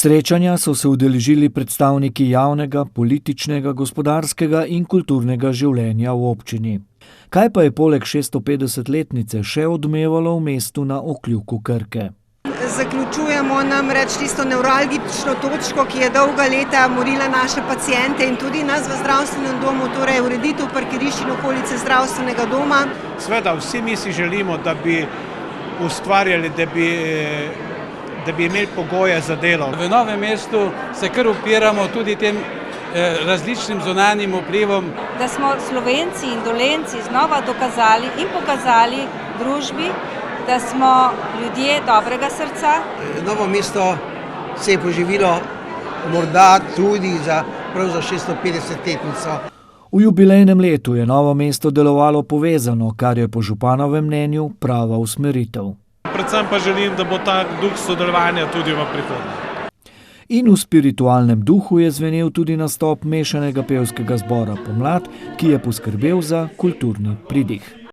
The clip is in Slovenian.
Srečanja so se udeležili predstavniki javnega, političnega, gospodarskega in kulturnega življenja v občini. Kaj pa je poleg 650-letnice še odmevalo v mestu na okljuku Krke? Zaključujemo namreč tisto nevralgično točko, ki je dolga leta morila naše paciente in tudi nas v zdravstvenem domu, torej ureditev parkirišč in okolice zdravstvenega doma. Sveda vsi mi si želimo, da bi ustvarjali, da bi imeli pogoje za delo. V Novem mestu se kar upiramo tudi tem različnim zunanjim vplivom. Da smo Slovenci in Dolenjci znova dokazali in pokazali družbi, da smo ljudje dobrega srca. Novo mesto se je poživilo morda tudi za 650-letnico. V jubilejnem letu je Novo mesto delovalo povezano, kar je po županovem mnenju prava usmeritev. Predvsem pa želim, da bo ta duh sodelovanja tudi v prihodnje. In v spiritualnem duhu je zvenel tudi nastop mešanega pevskega zbora Pomlad, ki je poskrbel za kulturni pridih.